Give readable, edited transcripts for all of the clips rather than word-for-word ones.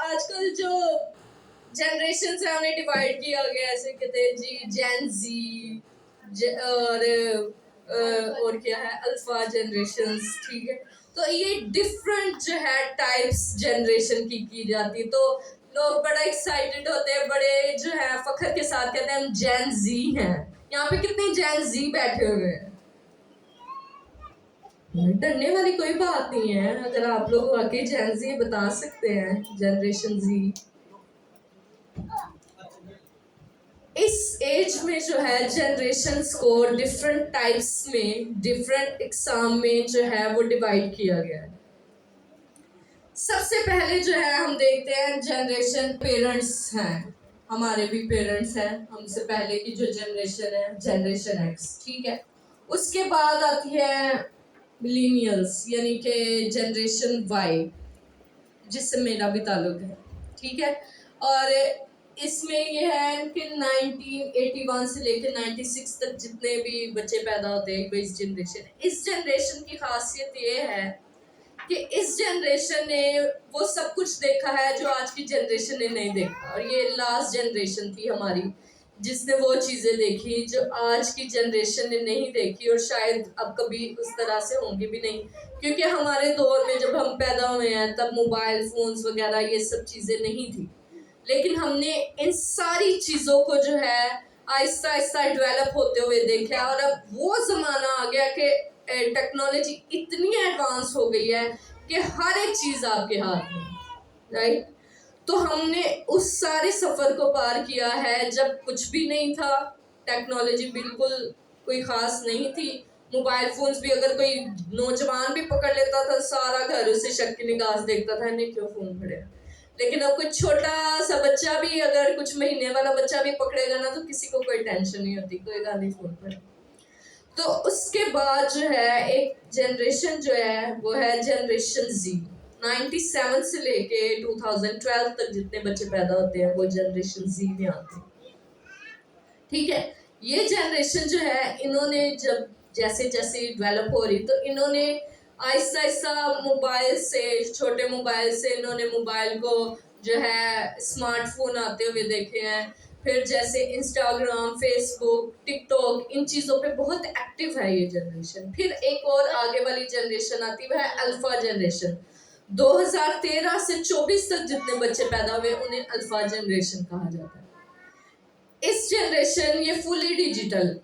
آج کل جو جنریشن سے ہمیں ڈیوائڈ کیا گیا ایسے کہتے ہیں جی جین زی اور کیا ہے الفا جنریشنز، ٹھیک ہے. تو یہ ڈفرنٹ جو ہے ٹائپس جنریشن کی جاتی، تو لوگ بڑا ایکسائٹیڈ ہوتے ہیں، بڑے جو ہے فخر کے ساتھ کہتے ہیں ہم جین زی ہیں. یہاں پہ کتنے جین زی بیٹھے ہوئے ہیں؟ ڈرنے والی کوئی بات نہیں ہے. اگر آپ لوگ واقعی جین زی بتا سکتے ہیں، جنریشن زی، اس ایج میں جو ہے جنریشنز کو ڈفرنٹ ٹائپس میں، ڈفرنٹ اقسام میں جو ہے وہ ڈیوائڈ کیا گیا ہے. سب سے پہلے جو ہے ہم دیکھتے ہیں جنریشن پیرنٹس ہیں، ہمارے بھی پیرنٹس ہیں، ہم سے پہلے کی جو جنریشن ہے جنریشن ایکس، ٹھیک ہے. اس کے بعد آتی ہے ملینیلز یعنی کہ جنریشن وائی، جس سے میرا بھی تعلق ہے، ٹھیک ہے. اور اس میں یہ ہے کہ 1981 سے لے کے 96 تک جتنے بھی بچے پیدا ہوتے ہیں وہ اس جنریشن کی خاصیت یہ ہے کہ اس جنریشن نے وہ سب کچھ دیکھا ہے جو آج کی جنریشن نے نہیں دیکھا، اور یہ لاسٹ جنریشن تھی ہماری جس نے وہ چیزیں دیکھی جو آج کی جنریشن نے نہیں دیکھی، اور شاید اب کبھی اس طرح سے ہوں گی بھی نہیں، کیونکہ ہمارے دور میں جب ہم پیدا ہوئے ہیں تب موبائل فونز وغیرہ یہ سب چیزیں نہیں تھی. لیکن ہم نے ان ساری چیزوں کو جو ہے آہستہ آہستہ ڈیولپ ہوتے ہوئے دیکھا، اور اب وہ زمانہ آ گیا کہ ٹیکنالوجی اتنی ایڈوانس ہو گئی ہے کہ ہر ایک چیز آپ کے ہاتھ میں، رائٹ. تو ہم نے اس سارے سفر کو پار کیا ہے جب کچھ بھی نہیں تھا، ٹیکنالوجی بالکل کوئی خاص نہیں تھی. موبائل فونز بھی اگر کوئی نوجوان بھی پکڑ لیتا تھا سارا گھر اسے شک کی نگاہ سے دیکھتا تھا انہیں کیوں فون پڑے. لیکن اب کوئی چھوٹا سا بچہ بھی، اگر کچھ مہینے والا بچہ بھی پکڑے گا نا تو کسی کو کوئی ٹینشن نہیں ہوتی، کوئی گالی نہیں فون پڑے. تو اس کے بعد جو ہے ایک جنریشن جو ہے وہ ہے جنریشن زی. 97 سے لے کے 2012 تک جتنے بچے پیدا ہوتے ہیں وہ جنریشن زی میں آتے ہیں، ٹھیک ہے. یہ جنریشن جو ہے انہوں نے جب جیسے جیسے ڈیولپ ہو رہی تو انہوں نے آہستہ آہستہ موبائل سے، چھوٹے موبائل سے انہوں نے موبائل کو جو ہے اسمارٹ فون آتے ہوئے دیکھے ہیں. پھر جیسے انسٹاگرام، فیس بک، ٹک ٹاک، ان چیزوں پہ بہت ایکٹیو ہے یہ جنریشن. پھر ایک اور آگے والی جنریشن آتی وہ ہے الفا جنریشن. 2013 سے 24 تک جتنے بچے پیدا ہوئے انہیں الفا جنریشن کہا جاتا ہے. اس جنریشن یہ فلی ڈیجیٹل،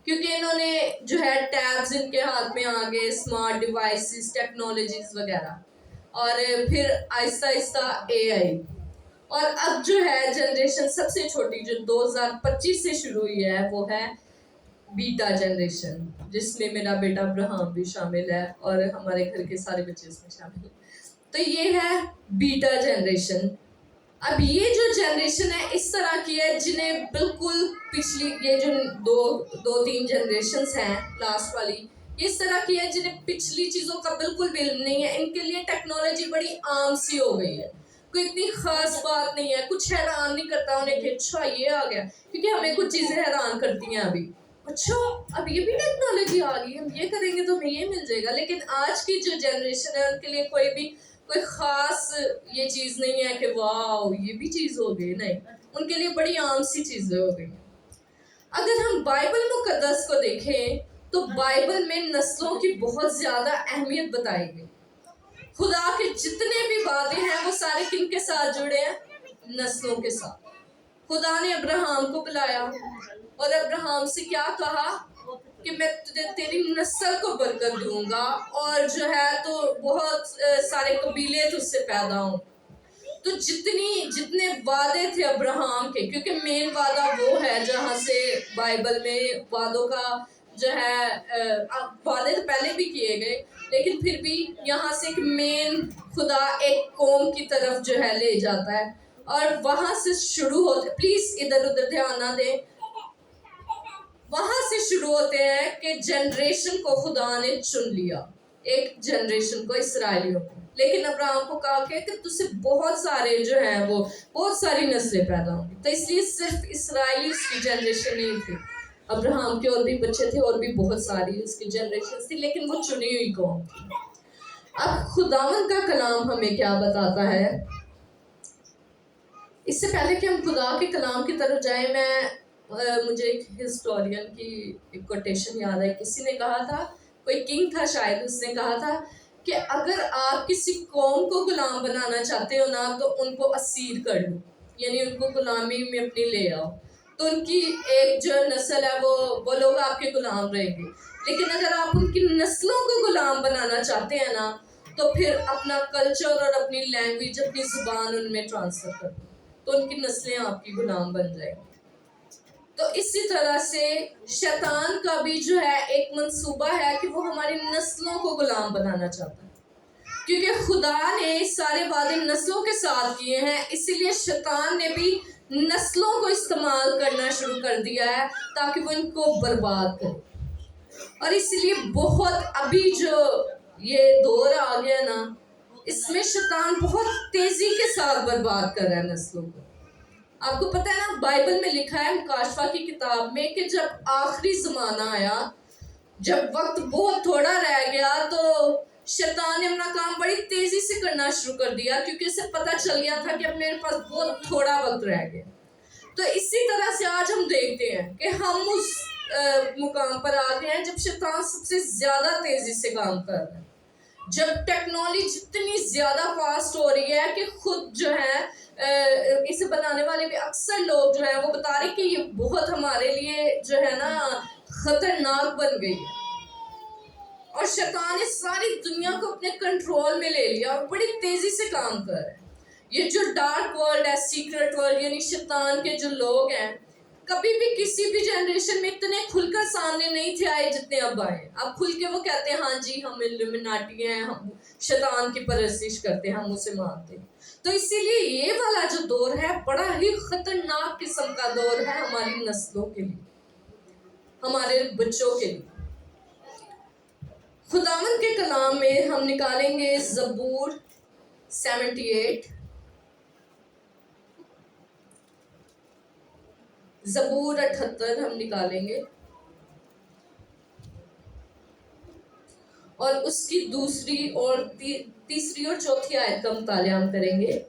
کیونکہ انہوں نے جو ہے ٹیبز ان کے ہاتھ میں آ گئے، اسمارٹ ڈیوائسز، ٹیکنالوجیز وغیرہ، اور پھر آہستہ آہستہ اے آئی. اور اب جو ہے جنریشن سب سے چھوٹی جو 2025 سے شروع ہوئی ہے وہ ہے بیٹا جنریشن، جس میں میرا بیٹا ابراہم بھی شامل ہے اور ہمارے گھر کے سارے بچے اس میں شامل ہیں. تو یہ ہے بیٹا جنریشن. اب یہ جو جنریشن ہے اس طرح کی ہے جنہیں بالکل پچھلی یہ جو دو تین جنریشنز ہیں لاسٹ والی، اس طرح کی ہے جنہیں پچھلی چیزوں کا بالکل بھی علم نہیں ہے. ان کے لیے ٹیکنالوجی بڑی عام سی ہو گئی ہے، کوئی اتنی خاص بات نہیں ہے، کچھ حیران نہیں کرتا انہیں کہ اچھا یہ آ گیا. کیونکہ ہمیں کچھ چیزیں حیران کرتی ہیں ابھی، اچھا اب یہ بھی ٹیکنالوجی آ گئی، ہم یہ کریں گے تو ہمیں یہ مل جائے گا. لیکن آج کی جو جنریشن ہے ان کے لیے کوئی خاص یہ چیز نہیں ہے کہ واو یہ بھی چیز ہو گئی، نہیں، ان کے لیے بڑی عام سی چیزیں ہو گئی. اگر ہم بائبل مقدس کو دیکھیں تو بائبل میں نسلوں کی بہت زیادہ اہمیت بتائی گئی. خدا کے جتنے بھی وعدے ہیں وہ سارے کن کے ساتھ جڑے ہیں؟ نسلوں کے ساتھ. خدا نے ابراہم کو بلایا اور ابراہم سے کیا کہا کہ میں تیری نسل کو برکت دوں گا، اور جو ہے تو بہت سارے قبیلے تجھ سے پیدا ہوں. تو جتنے وعدے تھے ابراہم کے، کیونکہ مین وعدہ وہ ہے جہاں سے بائبل میں وعدوں کا جو ہے وعدے تو پہلے بھی کیے گئے لیکن پھر بھی یہاں سے ایک مین خدا ایک قوم کی طرف جو ہے لے جاتا ہے، اور وہاں سے شروع ہوتے، پلیز ادھر ادھر دھیان نہ دیں، وہاں سے شروع ہوتے ہیں کہ جنریشن کو خدا نے چن لیا، ایک جنریشن کو، اسرائیلیوں کو. لیکن ابراہم کو کہا کہ تجھ سے بہت سارے جو ہیں وہ بہت ساری نسلیں پیدا ہوں گی. تو اس لیے صرف اسرائیلی اس کی جنریشن نہیں تھی، ابراہم کے اور بھی بچے تھے اور بھی بہت ساری اس کی جنریشن تھی، لیکن وہ چنی ہوئی قوم تھی. اب خداوند کا کلام ہمیں کیا بتاتا ہے اس سے پہلے کہ ہم خدا کے کلام کی طرف جائیں، مجھے ایک ہسٹورین کی ایک کوٹیشن یاد ہے. کسی نے کہا تھا، کوئی کنگ تھا شاید، اس نے کہا تھا کہ اگر آپ کسی قوم کو غلام بنانا چاہتے ہو نا تو ان کو اسیر کر لو، یعنی ان کو غلامی میں اپنی لے آؤ، تو ان کی ایک جو نسل ہے وہ لوگ آپ کے غلام رہیں گے. لیکن اگر آپ ان کی نسلوں کو غلام بنانا چاہتے ہیں نا تو پھر اپنا کلچر اور اپنی لینگویج، اپنی زبان ان میں ٹرانسفر کر دو، تو ان کی نسلیں آپ کی غلام بن جائیں گی. تو اسی طرح سے شیطان کا بھی جو ہے ایک منصوبہ ہے کہ وہ ہماری نسلوں کو غلام بنانا چاہتا ہے، کیونکہ خدا نے سارے وعدے نسلوں کے ساتھ کیے ہیں، اسی لیے شیطان نے بھی نسلوں کو استعمال کرنا شروع کر دیا ہے تاکہ وہ ان کو برباد کرے. اور اسی لیے بہت ابھی جو یہ دور آ گیا نا، اس میں شیطان بہت تیزی کے ساتھ برباد کر رہا ہے نسلوں کو. آپ کو پتہ ہے نا، بائبل میں لکھا ہے مکاشفہ کی کتاب میں کہ جب آخری زمانہ آیا، جب وقت بہت تھوڑا رہ گیا، تو شیطان نے اپنا کام بڑی تیزی سے کرنا شروع کر دیا، کیونکہ اسے پتہ چل گیا تھا کہ اب میرے پاس بہت تھوڑا وقت رہ گیا. تو اسی طرح سے آج ہم دیکھتے ہیں کہ ہم اس مقام پر آ گئے ہیں جب شیطان سب سے زیادہ تیزی سے کام کر رہا ہے، جب ٹیکنالوجی اتنی زیادہ فاسٹ ہو رہی ہے کہ خود جو ہے اسے بنانے والے بھی اکثر لوگ جو ہیں وہ بتا رہے کہ یہ بہت ہمارے لیے جو ہے نا خطرناک بن گئی ہے. اور شیطان نے ساری دنیا کو اپنے کنٹرول میں لے لیا اور بڑی تیزی سے کام کر رہا ہے. یہ جو ڈارک ورلڈ ہے، سیکرٹ ورلڈ، یعنی شیطان کے جو لوگ ہیں، کبھی بھی کسی بھی جنریشن میں اتنے کھل کر سامنے نہیں تھے آئے جتنے اب آئے. اب کھل کے وہ کہتے ہیں ہاں جی ہم الومناٹی ہیں، ہم شیطان کی پرستش کرتے ہیں، ہم اسے مانتے ہیں. تو اسی لیے یہ والا جو دور ہے بڑا ہی خطرناک قسم کا دور ہے ہماری نسلوں کے لیے، ہمارے بچوں کے لیے. خداوند کے کلام میں ہم نکالیں گے زبور 78، زبور 78 ہم نکالیں گے، اور اس کی دوسری اور تیسری اور چوتھی آیت کا مطالعہ ہم کریں گے.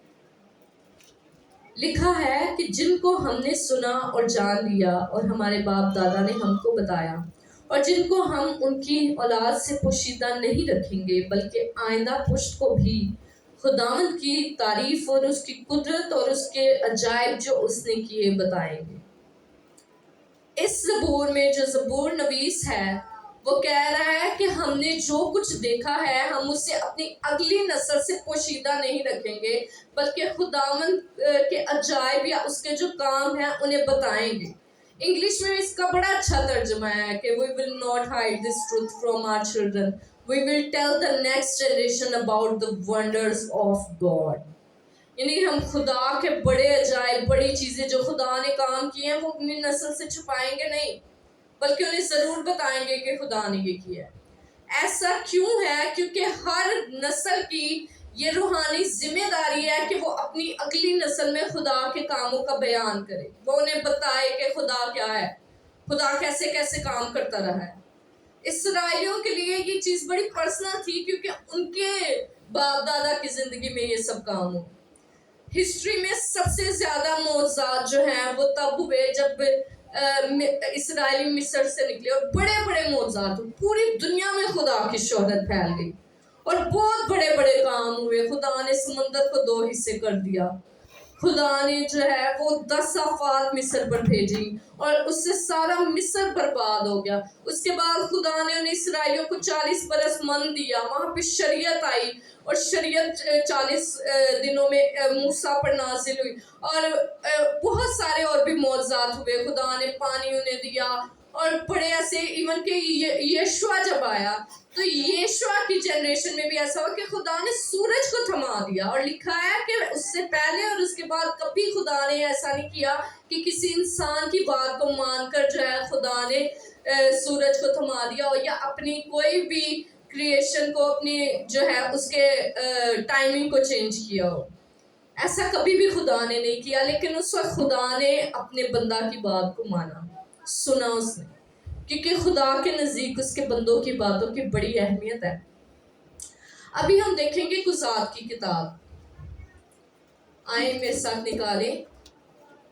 لکھا ہے کہ جن کو ہم نے سنا اور جان لیا اور ہمارے باپ دادا نے ہم کو بتایا، اور جن کو ہم ان کی اولاد سے پوشیدہ نہیں رکھیں گے بلکہ آئندہ پشت کو بھی خداوند کی تعریف اور اس کی قدرت اور اس کے عجائب جو اس نے کیے بتائیں گے. اس زبور میں جو زبور نویس ہے وہ کہہ رہا ہے کہ ہم نے جو کچھ دیکھا ہے ہم اسے اپنی اگلی نسل سے پوشیدہ نہیں رکھیں گے بلکہ خداوند کے عجائب یا اس کے جو کام ہیں انہیں بتائیں گے. انگلش میں اس کا بڑا اچھا ترجمہ ہے کہ we will not hide this truth from our children, we will tell the next generation about the wonders of God. یعنی ہم خدا کے بڑے عجائب، بڑی چیزیں جو خدا نے کام کی ہیں وہ اپنی نسل سے چھپائیں گے نہیں بلکہ انہیں ضرور بتائیں گے کہ خدا نے یہ کیا ہے. ایسا کیوں ہے؟ کیونکہ ہر نسل کی یہ روحانی ذمہ داری ہے کہ وہ اپنی اگلی نسل میں خدا کے کاموں کا بیان کرے، وہ انہیں بتائے کہ خدا کیا ہے، خدا کیسے کیسے کام کرتا رہا ہے. اسرائیلیوں کے لیے یہ چیز بڑی پرسنل تھی کیونکہ ان کے باپ دادا کی زندگی میں یہ سب کام ہو. ہسٹری میں سب سے زیادہ معجزات جو ہیں وہ تب ہوئے جب اسرائیلی مصر سے نکلے اور بڑے بڑے معجزات، پوری دنیا میں خدا کی شہرت پھیل گئی اور بہت بڑے بڑے کام ہوئے. خدا نے سمندر کو 2 حصے کر دیا، خدا نے جو ہے وہ 10 آفات مصر پر بھیجی اور اس سے سارا مصر برباد ہو گیا. اس کے بعد خدا نے ان اسرائیلیوں کو 40 برس من دیا، وہاں پہ شریعت آئی اور شریعت 40 دنوں میں موسیٰ پر نازل ہوئی اور بہت سارے اور بھی معجزات ہوئے. خدا نے پانی انہیں دیا اور بڑے ایسے، ایون کہ یشوع جب آیا تو یشوع کی جنریشن میں بھی ایسا ہوا کہ خدا نے سورج کو تھما دیا، اور لکھا ہے کہ اس سے پہلے اور اس کے بعد کبھی خدا نے ایسا نہیں کیا کہ کسی انسان کی بات کو مان کر جو ہے خدا نے سورج کو تھما دیا ہو یا اپنی کوئی بھی کریشن کو اپنی جو ہے اس کے ٹائمنگ کو چینج کیا ہو. ایسا کبھی بھی خدا نے نہیں کیا، لیکن اس وقت خدا نے اپنے بندہ کی بات کو مانا، سنا اس نے، کیونکہ خدا کے نزدیک اس کے بندوں کی باتوں کی بڑی اہمیت ہے. ابھی ہم دیکھیں گے قضات کی کتاب، آئیں میرے ساتھ نکالیں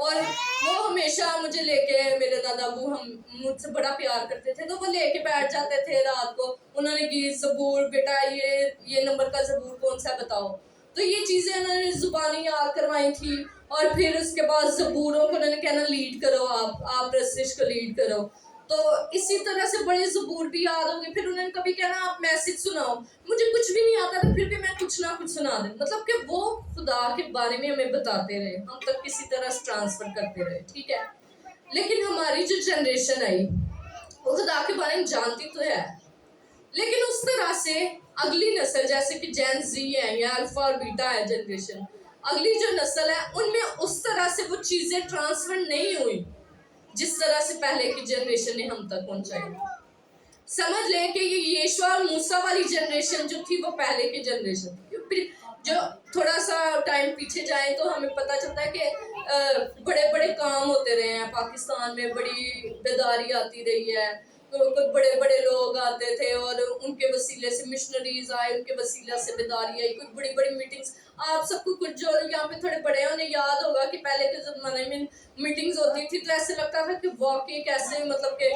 اور وہ ہمیشہ مجھے لے کے، میرے دادا ابو ہم مجھ سے بڑا پیار کرتے تھے، تو وہ لے کے بیٹھ جاتے تھے رات کو. انہوں نے کی زبور، بیٹا یہ نمبر کا زبور کون سا بتاؤ. تو یہ چیزیں انہوں نے زبانی یاد کروائی تھی. اور پھر اس کے بعد زبوروں کو انہوں نے کہنا لیڈ کرو، آپ پرستش کو لیڈ کرو. تو اسی طرح سے بڑے زبور بھی یاد ہوں گے. پھر انہوں نے کبھی کہنا آپ میسج سناؤ. مجھے کچھ بھی نہیں آتا تھا، پھر بھی میں کچھ نہ کچھ سنا دیں. مطلب کہ وہ خدا کے بارے میں ہمیں بتاتے رہے، ہم تک کسی طرح ٹرانسفر کرتے رہے. ٹھیک ہے. لیکن ہماری جو جنریشن آئی وہ خدا کے بارے میں جانتی تو ہے، لیکن اس طرح سے اگلی نسل جیسے کہ جین زی ہے یا الفا اور بیٹا ہے جنریشن، اگلی جو نسل ہے ان میں اس طرح سے وہ چیزیں ٹرانسفر نہیں ہوئی جس طرح سے پہلے کی جنریشن نے ہم تک پہنچائی. سمجھ لیں کہ یہ یشوع اور موسیٰ والی جنریشن جو تھی وہ پہلے کی جنریشن تھی. جو تھوڑا سا ٹائم پیچھے جائیں تو ہمیں پتہ چلتا ہے کہ بڑے بڑے کام ہوتے رہے ہیں پاکستان میں، بڑی بیداری آتی رہی ہے. بڑے بڑے لوگ آتے تھے اور ان کے وسیلے سے مشنریز آئے، ان کے وسیلے سے بیداری آئی. کوئی بڑی بڑی میٹنگز، آپ سب کو کچھ جو یہاں پہ تھوڑے بڑے ہیں انہیں یاد ہوگا کہ پہلے کے زمانے میں میٹنگز ہوتی تھی تو ایسے لگتا تھا کہ واقعی کیسے مطلب کہ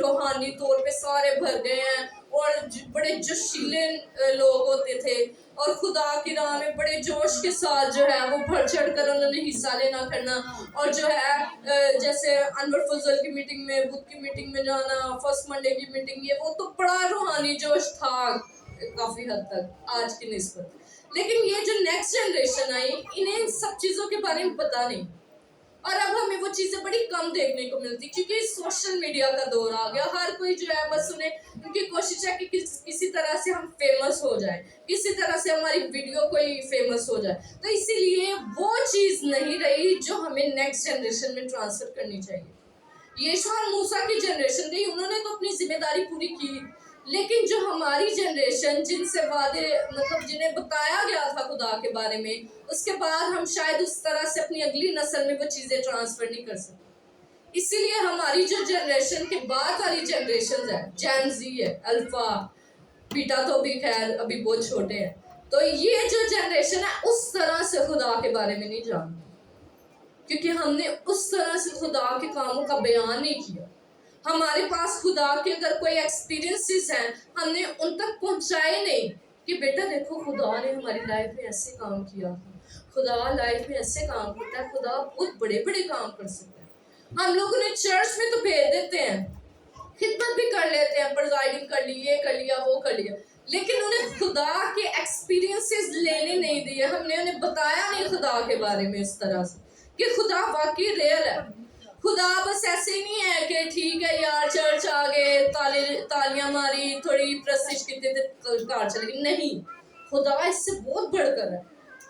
روحانی طور پہ سارے بھر گئے ہیں اور بڑے جوشیلے لوگ ہوتے تھے اور خدا کی راہ میں بڑے جوش کے ساتھ جو ہے وہ بڑھ چڑھ کر انہوں نے حصہ لینا کرنا. اور جو ہے جیسے انور فضل کی میٹنگ میں، بدھ کی میٹنگ میں جانا، فرسٹ منڈے کی میٹنگ، یہ وہ تو بڑا روحانی جوش تھا کافی حد تک آج کی نسبت. لیکن یہ جو نیکسٹ جنریشن آئی انہیں ان سب چیزوں کے بارے میں پتہ نہیں، اور اب ہمیں وہ چیزیں بڑی کم دیکھنے کو ملتی کیونکہ سوشل میڈیا کا دور آ گیا. ہر کوئی جو ہے بس ان کی کوشش ہے کہ کسی طرح سے ہم فیمس ہو جائیں، کسی طرح سے ہماری ویڈیو کوئی فیمس ہو جائے. تو اسی لیے وہ چیز نہیں رہی جو ہمیں نیکسٹ جنریشن میں ٹرانسفر کرنی چاہیے. یشوع اور موسیٰ کی جنریشن تھی، انہوں نے تو اپنی ذمہ داری پوری کی، لیکن جو ہماری جنریشن جن سے وعدے مطلب جنہیں بتایا گیا تھا خدا کے بارے میں، اس کے بعد ہم شاید اس طرح سے اپنی اگلی نسل میں وہ چیزیں ٹرانسفر نہیں کر سکتے. اسی لیے ہماری جو جنریشن کے بعد والی جنریشن ہے، جین زی ہے، الفا، بیٹا تو بھی خیر ابھی بہت چھوٹے ہیں، تو یہ جو جنریشن ہے اس طرح سے خدا کے بارے میں نہیں جانتی کیونکہ ہم نے اس طرح سے خدا کے کاموں کا بیان نہیں کیا. ہمارے پاس خدا کے اگر کوئی ایکسپیرینسز ہیں ہم نے ان تک پہنچائے نہیں کہ بیٹا دیکھو خدا نے ہماری لائف میں ایسے کام کیا، خدا لائف میں ایسے کام کرتا ہے، خدا بہت بڑے بڑے کام کر سکتا ہے. ہم لوگوں نے چرچ میں تو بھیج دیتے ہیں، خدمت بھی کر لیتے ہیں، پرزائڈنگ کر لی، یہ کر لیا وہ کر لیا، لیکن انہیں خدا کے ایکسپیرینسز لینے نہیں دیے. ہم نے انہیں بتایا نہیں خدا کے بارے میں اس طرح سے کہ خدا واقعی ریئل ہے. خدا بس ایسے ہی نہیں ہے کہ ٹھیک ہے یار چرچ آ گئے، تالیاں ماری، تھوڑی پرستش کی تھی کار چلے گی. نہیں، خدا اس سے بہت بڑھ کر ہے.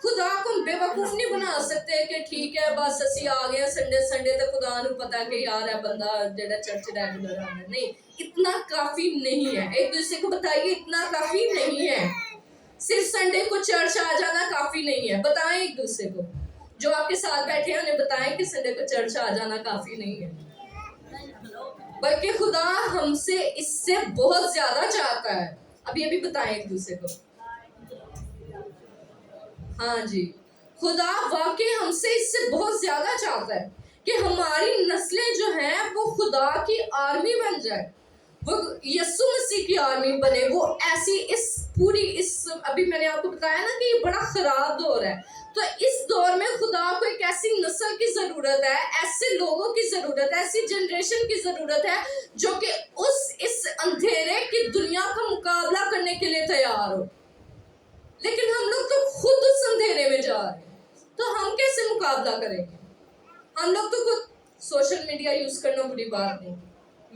خدا کو بے وقوف نہیں بنا سکتے کہ ٹھیک ہے بس اسی آ گئے سنڈے تے خدا نو پتا ہے کہ یار ہے بندہ جڑا چرچ ریگولر آتا ہے. نہیں، اتنا کافی نہیں ہے. ایک دوسرے کو بتائیے اتنا کافی نہیں ہے. صرف سنڈے کو چرچ آ جانا کافی نہیں ہے. بتائیں ایک دوسرے کو، جو آپ کے ساتھ بیٹھے ہیں انہیں بتائیں کہ سنڈے کو چرچ آ جانا کافی نہیں ہے، بلکہ خدا ہم سے اس سے بہت زیادہ چاہتا ہے. ابھی بتائیں ایک دوسرے کو. ہاں جی، خدا واقعی ہم سے اس سے بہت زیادہ چاہتا ہے کہ ہماری نسلیں جو ہیں وہ خدا کی آرمی بن جائے، وہ یسوع مسیح کی آرمی بنے. وہ ایسی اس ابھی میں نے آپ کو بتایا نا کہ یہ بڑا خراب دور ہے، تو اس دور میں خدا کو ایک ایسی نسل کی ضرورت ہے، ایسے لوگوں کی ضرورت ہے، ایسی جنریشن کی ضرورت ہے جو کہ اس اندھیرے کی دنیا کا مقابلہ کرنے کے لیے تیار ہو. لیکن ہم لوگ تو خود اس اندھیرے میں جا رہے ہیں، تو ہم کیسے مقابلہ کریں گے؟ ہم لوگ تو خود سوشل میڈیا یوز کرنا بری بات نہیں،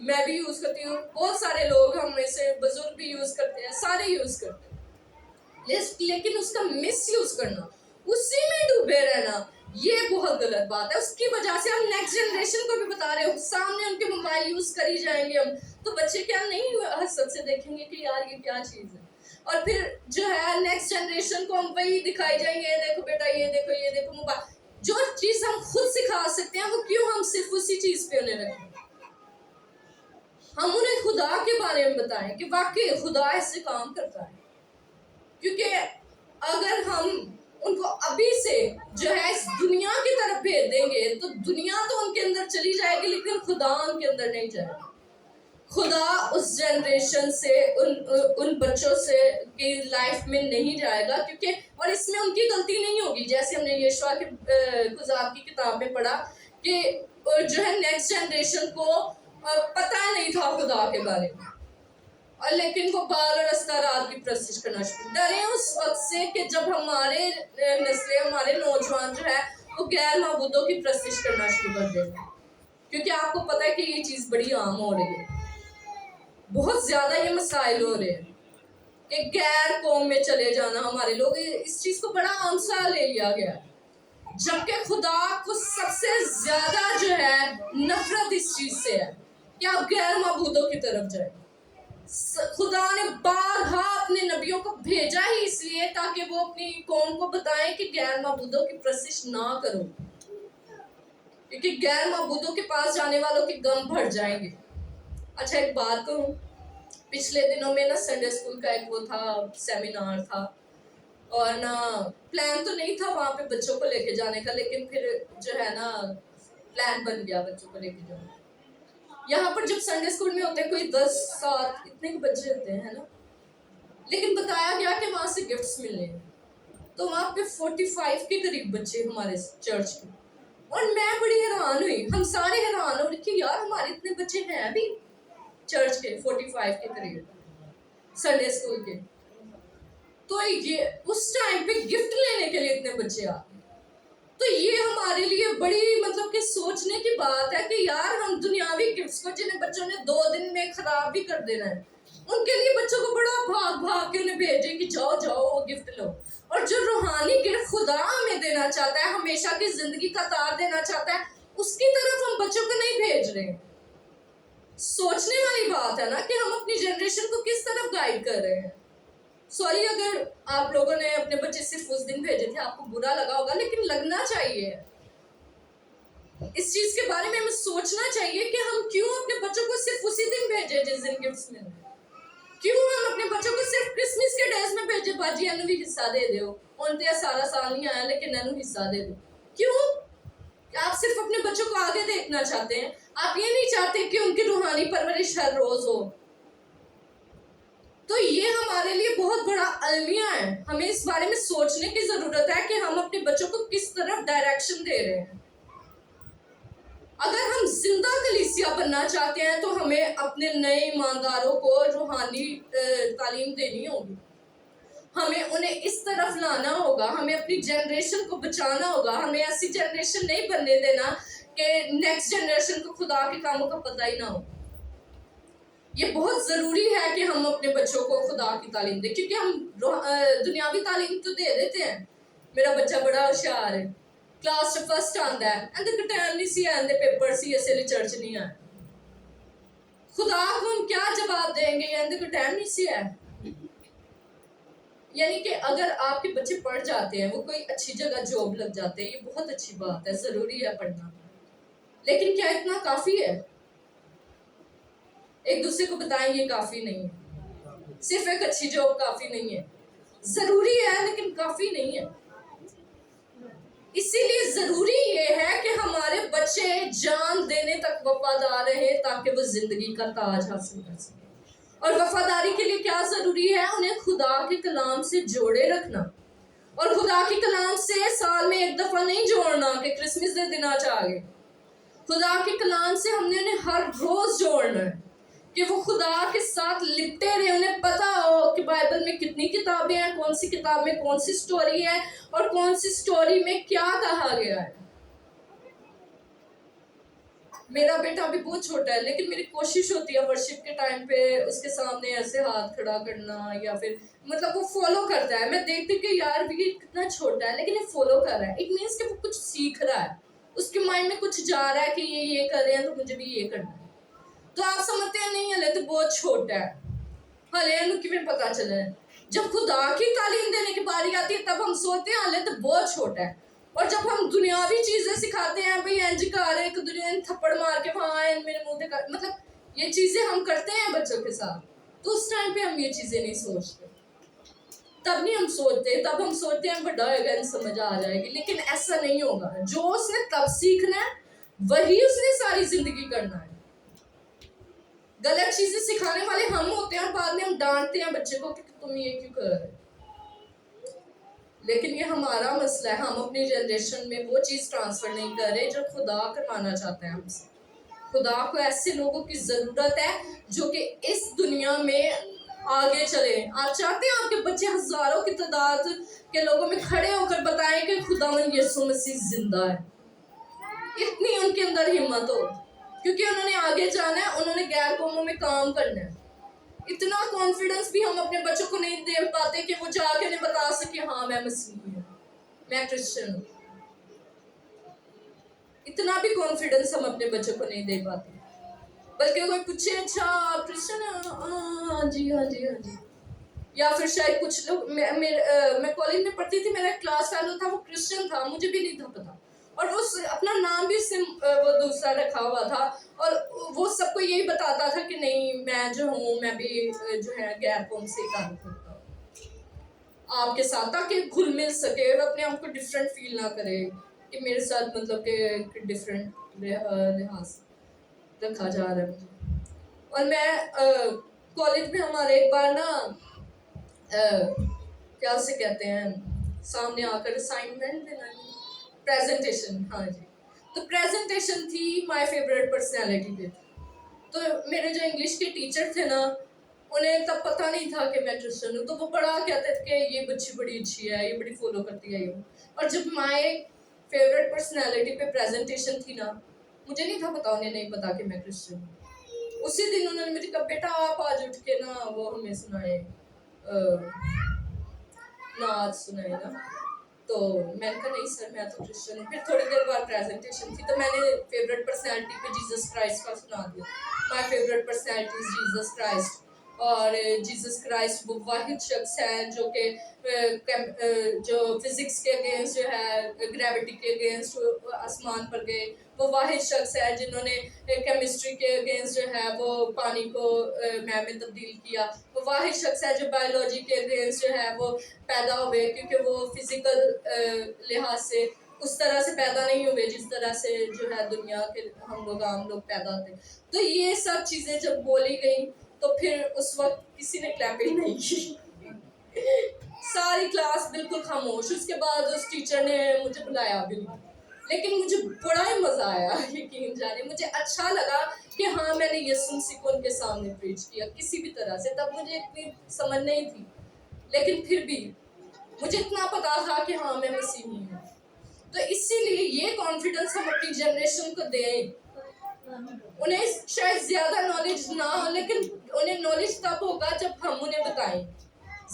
میں بھی یوز کرتی ہوں، بہت سارے لوگ ہم میں سے بزرگ بھی یوز کرتے ہیں، سارے یوز کرتے ہیں، لیکن اس کا مس یوز کرنا، اسی میں ڈوبے رہنا، یہ بہت غلط بات ہے. اس کی وجہ سے ہم نیکسٹ جنریشن کو بھی بتا رہے ہو، سامنے ان کے موبائل یوز کری جائیں گے ہم تو بچے کیا نہیں حسد سے دیکھیں گے کہ یار یہ کیا چیز ہے. اور پھر جو ہے نیکسٹ جنریشن کو ہم وہی دکھائی جائیں گے، دیکھو بیٹا یہ دیکھو موبائل. جو چیز ہم خود سکھا سکتے ہیں وہ کیوں ہم صرف اسی چیز پہ انہیں رکھیں. ہم انہیں خدا کے بارے میں بتائیں کہ واقعی خدا ایسے کام کرتا ہے. کیونکہ اگر ہم ان کو ابھی سے جو ہے اس دنیا کی طرف بھیج دیں گے تو تو دنیا تو ان کے اندر چلی جائے گی لیکن خدا ان کے اندر نہیں جائے گا. خدا اس جنریشن سے ان بچوں سے کی لائف میں نہیں جائے گا, کیونکہ اور اس میں ان کی غلطی نہیں ہوگی. جیسے ہم نے یشوع کے کتاب کی کتاب میں پڑھا کہ جو ہے نیکسٹ جنریشن کو پتہ نہیں تھا خدا کے بارے میں, اور لیکن وہ بال اور استارات کی پرستش کرنا شروع. ڈرے اس وقت سے کہ جب ہمارے نسلیں, ہمارے نوجوان جو ہے وہ غیر معبودوں کی پرستش کرنا شروع کر دیں گے, کیونکہ آپ کو پتہ ہے کہ یہ چیز بڑی عام ہو رہی ہے. بہت زیادہ یہ مسائل ہو رہے ہیں کہ غیر قوم میں چلے جانا. ہمارے لوگ اس چیز کو بڑا عام سا لے لیا گیا ہے, جبکہ خدا کو سب سے زیادہ جو ہے نفرت اس چیز سے ہے کہ آپ غیر معبودوں کی طرف جائیں. خدا نے بارہا اپنے نبیوں کو بھیجا ہی اس لیے تاکہ وہ اپنی قوم کو بتائیں کہ غیر معبودوں کی پرستش نہ کرو, کیونکہ غیر معبودوں کے پاس جانے والوں کے غم بھر جائیں گے. اچھا ایک بات کہوں, پچھلے دنوں میں نا سنڈے اسکول کا ایک وہ تھا سیمینار تھا, اور نا پلان تو نہیں تھا وہاں پہ بچوں کو لے کے جانے کا, لیکن پھر جو ہے نا پلان بن گیا بچوں کو لے کے جانے. یہاں پر جب سنڈے اسکول میں ہوتے ہیں کوئی 10-7 اتنے بچے ہوتے ہیں نا, لیکن بتایا گیا کہ وہاں سے گفٹس ملنے ہیں. تو وہاں پہ 45 کے قریب بچے ہمارے چرچ کے, اور میں بڑی حیران ہوئی, ہم سارے حیران ہو کہ یار ہمارے اتنے بچے ہیں بھی چرچ کے 45 کے قریب سنڈے اسکول کے. تو یہ اس ٹائم پہ گفٹ لینے کے لیے اتنے بچے آ, تو یہ ہمارے لیے بڑی مطلب کہ سوچنے کی بات ہے کہ یار ہم دنیاوی گفٹس کو جنہیں بچوں نے 2 دن میں خراب بھی کر دینا ہے, ان کے لیے بچوں کو بڑا بھاگ بھاگ کے انہیں بھیجے کہ جاؤ جاؤ وہ گفٹ لو. اور جو روحانی گفٹ خدا ہمیں دینا چاہتا ہے, ہمیشہ کی زندگی کا تار دینا چاہتا ہے, اس کی طرف ہم بچوں کو نہیں بھیج رہے ہیں. سوچنے والی بات ہے نا کہ ہم اپنی جنریشن کو کس طرف گائیڈ کر رہے ہیں. سوری اگر آپ لوگوں نے اپنے بچے صرف اس دن بھیجے تھے, آپ کو برا لگا ہوگا, لیکن لگنا چاہیے. اس چیز کے بارے میں ہمیں سوچنا چاہیے کہ ہم کیوں اپنے بچوں کو صرف اسی دن بھیجے جس دن گفٹس ملے. کیوں ہم اپنے بچوں کو صرف کرسمس کے ڈیز میں بھیجے, باجی اینو بھی حصہ دے دیو, ان تے سارا سال نہیں آیا لیکن اینو حصہ دے دو. کیوں؟ آپ صرف اپنے بچوں کو آگے دیکھنا چاہتے ہیں, آپ یہ نہیں چاہتے کہ ان کی روحانی پرورش ہر روز ہو. تو یہ ہمارے لیے بہت بڑا المیہ ہے, ہمیں اس بارے میں سوچنے کی ضرورت ہے کہ ہم اپنے بچوں کو کس طرف ڈائریکشن دے رہے ہیں. اگر ہم زندہ کلیسیا بننا چاہتے ہیں تو ہمیں اپنے نئے ایمانداروں کو روحانی تعلیم دینی ہوگی, ہمیں انہیں اس طرف لانا ہوگا, ہمیں اپنی جنریشن کو بچانا ہوگا. ہمیں ایسی جنریشن نہیں بننے دینا کہ نیکسٹ جنریشن کو خدا کے کاموں کا پتہ ہی نہ ہو. یہ بہت ضروری ہے کہ ہم اپنے بچوں کو خدا کی تعلیم دیں, کیونکہ ہم دنیاوی تعلیم تو دے دیتے ہیں. میرا بچہ بڑا ہوشیار ہے, کلاس چ فرسٹ آندا ہے, اندر ٹائم نہیں سی آندے پیپر سی اس لیے چرچ نہیں آیا. خدا کو ہم کیا جواب دیں گے, اندر کو ٹائم نہیں سی ہے. یعنی کہ اگر آپ کے بچے پڑھ جاتے ہیں, وہ کوئی اچھی جگہ جاب لگ جاتے ہیں, یہ بہت اچھی بات ہے, ضروری ہے پڑھنا, لیکن کیا اتنا کافی ہے؟ ایک دوسرے کو بتائیں یہ کافی نہیں ہے. صرف ایک اچھی جاب کافی نہیں ہے, ضروری ہے لیکن کافی نہیں ہے. اسی لیے ضروری یہ ہے کہ ہمارے بچے جان دینے تک وفادار رہیں تاکہ وہ زندگی کا تاج حاصل کر سکیں. اور وفاداری کے لیے کیا ضروری ہے؟ انہیں خدا کے کلام سے جوڑے رکھنا, اور خدا کے کلام سے سال میں ایک دفعہ نہیں جوڑنا کہ کرسمس کے دن آ گئے. خدا کے کلام سے ہم نے انہیں ہر روز جوڑنا ہے کہ وہ خدا کے ساتھ لپٹے رہے, انہیں پتا ہو کہ بائبل میں کتنی کتابیں ہیں, کون سی کتاب میں کون سی سٹوری ہے, اور کون سی سٹوری میں کیا کہا گیا ہے. میرا بیٹا ابھی بہت چھوٹا ہے, لیکن میری کوشش ہوتی ہے ورشپ کے ٹائم پہ اس کے سامنے ایسے ہاتھ کھڑا کرنا, یا پھر مطلب وہ فالو کرتا ہے. میں دیکھتی کہ یار یہ کتنا چھوٹا ہے لیکن یہ فالو کر رہا ہے, اٹ مینس کہ وہ کچھ سیکھ رہا ہے, اس کے مائنڈ میں کچھ جا رہا ہے کہ یہ کر رہے ہیں تو مجھے بھی یہ کرنا ہے. تو آپ سمجھتے ہیں نہیں ہلے تو بہت چھوٹا ہے, ہلے انہوں کی پتا چلا ہے. جب خدا کی تعلیم دینے کی باری آتی ہے تب ہم سوچتے ہیں ہلے تو بہت چھوٹا ہے. اور جب ہم دنیاوی چیزیں سکھاتے ہیں, بھئی انج کر ایک دنیا تھپڑ مار کے وہاں میرے منہ پہ کر, مطلب یہ چیزیں ہم کرتے ہیں بچوں کے ساتھ, تو اس ٹائم پہ ہم یہ چیزیں نہیں سوچتے. تب نہیں ہم سوچتے, تب ہم سوچتے ہیں بڑا ہوئے گا سمجھ آ جائے گی, لیکن ایسا نہیں ہوگا. جو اس نے تب سیکھنا ہے وہی اس نے ساری زندگی کرنا ہے. غلط چیزیں سکھانے والے ہم ہوتے ہیں اور بعد میں ہم ڈانٹتے ہیں بچے کو کہ تم یہ کیوں کر رہے. لیکن یہ ہمارا مسئلہ ہے, ہم اپنی جنریشن میں وہ چیز ٹرانسفر نہیں کر رہے جو خدا کروانا چاہتا ہے ہم سے. خدا کو ایسے لوگوں کی ضرورت ہے جو کہ اس دنیا میں آگے چلے. آپ چاہتے ہیں آپ کے بچے ہزاروں کی تعداد کے لوگوں میں کھڑے ہو کر بتائیں کہ خداوند یسوع مسیح زندہ ہے. اتنی ان کے اندر ہمت ہو, کیونکہ انہوں نے آگے جانا ہے, انہوں نے غیر قوموں میں کام کرنا ہے. اتنا کانفیڈنس بھی ہم اپنے بچوں کو نہیں دے پاتے کہ وہ جا کے انہیں بتا سکے ہاں میں مسیحی ہوں, میں کرسچن ہوں. اتنا بھی کانفیڈنس ہم اپنے بچوں کو نہیں دے پاتے. بلکہ کوئی پوچھے اچھا آپ کرسچن ہیں, ہاں جی ہاں جی ہاں جی. یا پھر شاید کچھ لوگ, میں کالج میں پڑھتی تھی, میرا کلاس فیلو تھا, وہ کرسچن تھا, مجھے بھی نہیں تھا پتا, اور وہ اپنا نام بھی وہ دوسرا رکھا ہوا تھا, اور وہ سب کو یہی بتاتا تھا کہ نہیں میں جو ہوں میں بھی جو ہے غیر قوم سے تعلق رکھتا ہوں آپ کے ساتھ, تاکہ گھل مل سکے اور اپنے آپ کو ڈفرینٹ فیل نہ کرے کہ میرے ساتھ مطلب کہ ڈفرینٹ لحاظ رکھا جا رہا ہے مجھے. اور میں کالج میں ہمارے ایک بار نا کیا اسے کہتے ہیں سامنے آ کر اسائنمنٹ دینا, پریزنٹیشن, ہاں جی, تو پریزنٹیشن تھی مائی فیوریٹ پرسنالٹی پہ. تو میرے جو انگلش کے ٹیچر تھے نا, انہیں تب پتہ نہیں تھا کہ میں کرسچن ہوں, تو وہ بڑا کہتے تھے کہ یہ بچی بڑی اچھی ہے, یہ بڑی فالو کرتی ہے یہ. اور جب مائی فیوریٹ پرسنالٹی پہ پریزنٹیشن تھی نا, مجھے نہیں تھا پتا, انہیں نہیں پتا کہ میں کرسچن ہوں. اسی دن انہوں نے مجھے کہا بیٹا آپ آج اٹھ کے نا وہ ہمیں سنائے نعت سنائے نا. تو میں نے کہا نہیں سر میں تو کرسچن ہوں. پھر تھوڑی دیر بعد پریزنٹیشن تھی, تو میں نے فیوریٹ پرسنالٹی پہ جیزس کرائسٹ کا سنا دیا. My favourite personality is Jesus Christ. اور جیزس کرائسٹ وہ واحد شخص ہے جو کہ جو فزکس کے اگینسٹ جو ہے, گریوٹی کے اگینسٹ آسمان پر گئے. وہ واحد شخص ہے جنہوں نے کیمسٹری کے اگینسٹ جو ہے وہ پانی کو ماء میں تبدیل کیا. وہ واحد شخص ہے جو بایولوجی کے اگینسٹ جو ہے وہ پیدا ہوئے, کیونکہ وہ فزیکل لحاظ سے اس طرح سے پیدا نہیں ہوئے جس طرح سے جو ہے دنیا کے ہم لوگ عام لوگ پیدا ہوتے. تو یہ سب چیزیں جب بولی گئیں تو پھر اس وقت کسی نے کلیپنگ نہیں کی, ساری کلاس بالکل خاموش. اس کے بعد اس ٹیچر نے مجھے بلایا بھی نہیں, لیکن مجھے بڑا ہی مزہ آیا, یقین جانے مجھے اچھا لگا کہ ہاں میں نے یسوع مسیح کو ان کے سامنے پریچ کیا کسی بھی طرح سے. تب مجھے اتنی سمجھ نہیں تھی, لیکن پھر بھی مجھے اتنا پتا تھا کہ ہاں میں مسیحی ہوں. تو اسی لیے یہ کانفیڈنس ہم اپنی جنریشن کو دیں. انہیں شاید زیادہ نالج نہ ہو, لیکن انہیں نالج تب ہوگا جب ہم انہیں بتائیں.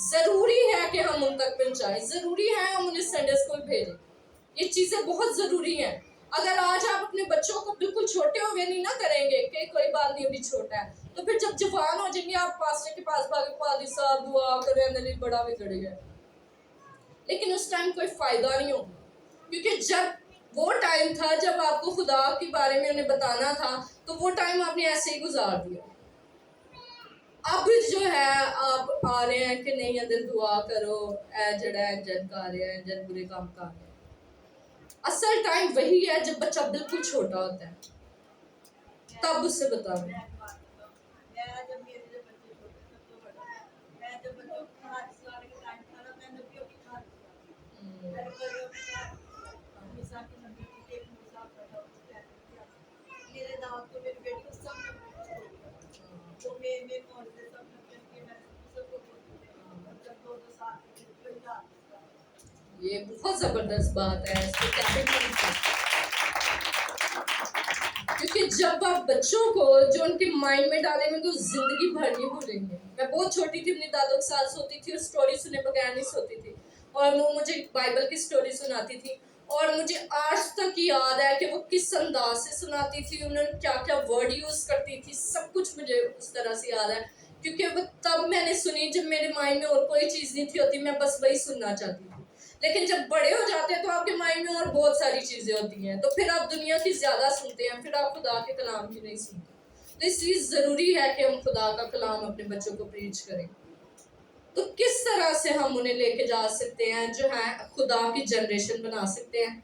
ضروری ہے کہ ہم ان تک پہنچائیں, ضروری ہے ہم انہیں سنڈے اسکول بھیجیں. یہ چیزیں بہت ضروری ہیں. اگر آج آپ اپنے بچوں کو بالکل چھوٹے ہوئے نہیں نہ کریں گے کہ کوئی بات نہیں ابھی چھوٹا ہے, تو پھر جب جوان ہو جائیں گے آپ پاسٹر کے پاس بھاگے, پادری صاحب دعا کریں نہیں بڑا بگڑ گیا. لیکن اس ٹائم کوئی فائدہ نہیں ہوگا, کیونکہ جب وہ ٹائم تھا جب آپ کو خدا کے بارے میں انہیں بتانا تھا, تو وہ ٹائم آپ نے ایسے ہی گزار دیا. اب جو ہے آپ آ رہے ہیں کہ نہیں اندر دعا کرو, اے جڑا ہے جن کا رہا ہے جن برے کام کر رہے ہیں. اصل ٹائم وہی ہے جب بچہ بالکل چھوٹا ہوتا ہے, تب اس سے بتاؤ. یہ بہت زبردست بات ہے, اس کو کیونکہ جب آپ بچوں کو جو ان کے مائنڈ میں ڈالیں گے تو زندگی بھر نہیں بھولیں گے. میں بہت چھوٹی تھی, اپنی دادوں کے ساتھ سوتی تھی اور اسٹوری سنے بغیر نہیں سوتی تھی, اور وہ مجھے بائبل کی اسٹوری سناتی تھی. اور مجھے آج تک یاد ہے کہ وہ کس انداز سے سناتی تھی, انہوں نے کیا کیا ورڈ یوز کرتی تھی, سب کچھ مجھے اس طرح سے یاد ہے. کیونکہ وہ تب میں نے سنی جب میرے مائنڈ میں اور کوئی چیز نہیں تھی ہوتی, میں بس وہی سننا چاہتی تھی. لیکن جب بڑے ہو جاتے ہیں تو آپ کے مائنڈ میں اور بہت ساری چیزیں ہوتی ہیں, تو پھر آپ دنیا کی زیادہ سنتے ہیں, پھر آپ خدا کے کلام کی نہیں سنتے. تو اس لیے ضروری ہے کہ ہم خدا کا کلام اپنے بچوں کو پریچ کریں. تو کس طرح سے ہم انہیں لے کے جا سکتے ہیں جو ہے خدا کی جنریشن بنا سکتے ہیں؟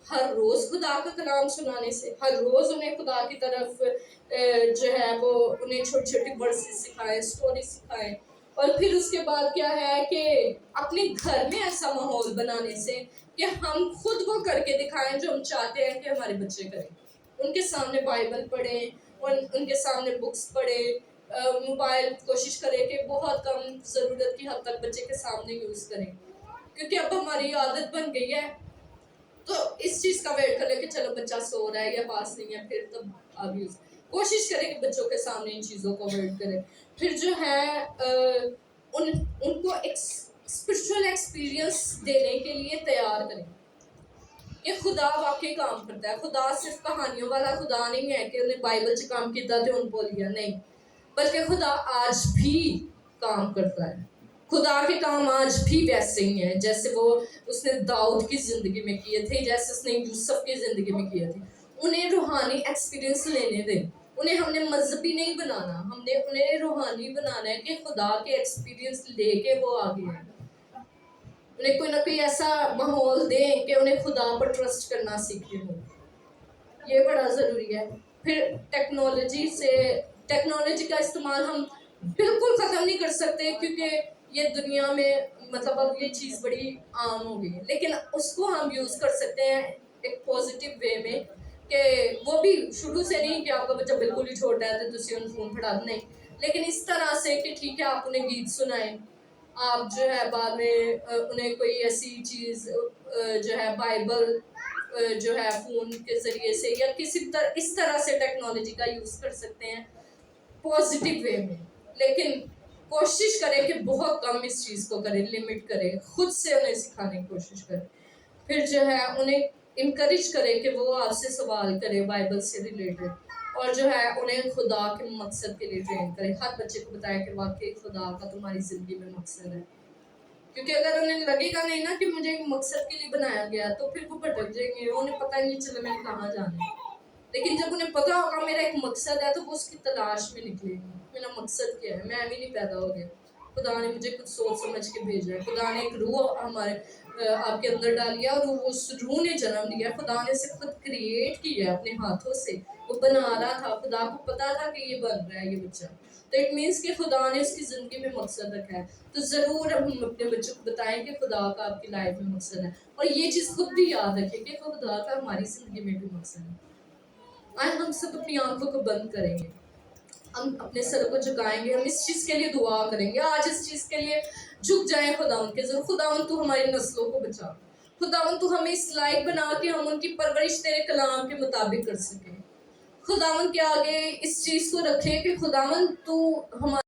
ہر روز خدا کا کلام سنانے سے، ہر روز انہیں خدا کی طرف جو ہے وہ انہیں چھوٹی چھوٹی ورسز سکھائیں، سٹوری سکھائیں، اور پھر اس کے بعد کیا ہے کہ اپنے گھر میں ایسا ماحول بنانے سے کہ ہم خود وہ کر کے دکھائیں جو ہم چاہتے ہیں کہ ہمارے بچے کریں. ان کے سامنے بائبل پڑھیں، ان کے سامنے بکس پڑھیں، موبائل کوشش کریں کہ بہت کم، ضرورت کی حد تک بچے کے سامنے یوز کریں، کیونکہ اب ہماری عادت بن گئی ہے. تو اس چیز کا ویٹ کر لیں کہ چلو بچہ سو رہا ہے یا پاس نہیں ہے، پھر تب آپ یوز کوشش کریں کہ بچوں کے سامنے ان چیزوں کو اوائڈ کریں. پھر جو ہے ان کو ایک اسپرچل ایکسپیرئنس دینے کے لیے تیار کریں کہ خدا واقعی کام کرتا ہے. خدا صرف کہانیوں والا خدا نہیں ہے کہ انہیں بائبل سے کام کیتا تھے ان کو لیا، نہیں، بلکہ خدا آج بھی کام کرتا ہے. خدا کے کام آج بھی ویسے ہی ہیں جیسے وہ اس نے داؤد کی زندگی میں کیے تھے، جیسے اس نے یوسف کی زندگی میں کیے تھے. انہیں روحانی ایکسپیرئنس لینے دیں. انہیں ہم نے مذہبی نہیں بنانا، ہم نے انہیں روحانی بنانا ہے کہ خدا کے ایکسپیرئنس لے کے وہ آگے ہیں. انہیں کوئی نہ کوئی ایسا ماحول دیں کہ انہیں خدا پر ٹرسٹ کرنا سیکھے ہوں. یہ بڑا ضروری ہے. پھر ٹیکنالوجی کا استعمال ہم بالکل ختم نہیں کر سکتے، کیونکہ یہ دنیا میں مطلب اب یہ چیز بڑی عام ہو گئی ہے، لیکن اس کو ہم یوز کر سکتے ہیں ایک پازیٹیو وے میں، کہ وہ بھی شروع سے نہیں کہ آپ کا بچہ بالکل ہی چھوٹا ہے تو تسی انہیں فون پڑھا دیں، نہیں، لیکن اس طرح سے کہ ٹھیک ہے آپ انہیں گیت سنائیں، آپ جو ہے بعد میں انہیں کوئی ایسی چیز جو ہے بائبل جو ہے فون کے ذریعے سے یا اس طرح سے ٹیکنالوجی کا یوز کر سکتے ہیں پازیٹیو وے میں. لیکن کوشش کریں کہ بہت کم اس چیز کو کریں، لمٹ کریں، خود سے انہیں سکھانے کی کوشش کریں. پھر جو ہے انہیں انکریج کریں کہ وہ آپ سے سوال کریں بائبل سے ریلیٹڈ، اور جو ہے انہیں خدا کے مقصد کے لیے ٹرین کریں. ہر بچے کو بتائیں کہ واقعی خدا کا تمہاری زندگی میں مقصد ہے. کیونکہ اگر انہیں لگے گا نہیں نا کہ مجھے ایک مقصد کے لیے بنایا گیا، تو پھر وہ بھٹک جائیں گے، انہیں پتہ ہی نہیں چلا میں کہاں جانا ہے. لیکن جب انہیں پتا ہوگا میرا ایک مقصد ہے تو وہ اس کی تلاش میں نکلے گا. میرا مقصد کیا ہے؟ میں ابھی نہیں پیدا ہو گیا، خدا نے مجھے کچھ سوچ سمجھ کے بھیجا ہے. خدا نے ایک روح آپ کے اندر ڈالی ہے، اور اس روح نے جنم دیا. خدا نے اسے خود کریٹ کیا ہے اپنے ہاتھوں سے، وہ بنا رہا تھا. خدا کو پتا تھا کہ یہ بن رہا ہے یہ بچہ، تو اٹ مینس کہ خدا نے اس کی زندگی میں مقصد رکھا ہے. تو ضرور ہم اپنے بچوں کو بتائیں کہ خدا کا آپ کی لائف میں مقصد ہے، اور یہ چیز خود بھی یاد رکھیں کہ خدا کا ہماری زندگی میں بھی مقصد ہے. آج ہم سب اپنی آنکھوں کو بند کریں گے، ہم اپنے سر کو جھکائیں گے، ہم اس چیز کے لیے دعا کریں گے. آج اس چیز کے لیے جھک جائیں خداوند کے ضرور. خداوند تو ہماری نسلوں کو بچا، خداوند تو ہمیں اس لائق بنا کہ ہم ان کی پرورش تیرے کلام کے مطابق کر سکیں. خداوند کے آگے اس چیز کو رکھیں کہ خداوند تو ہمارے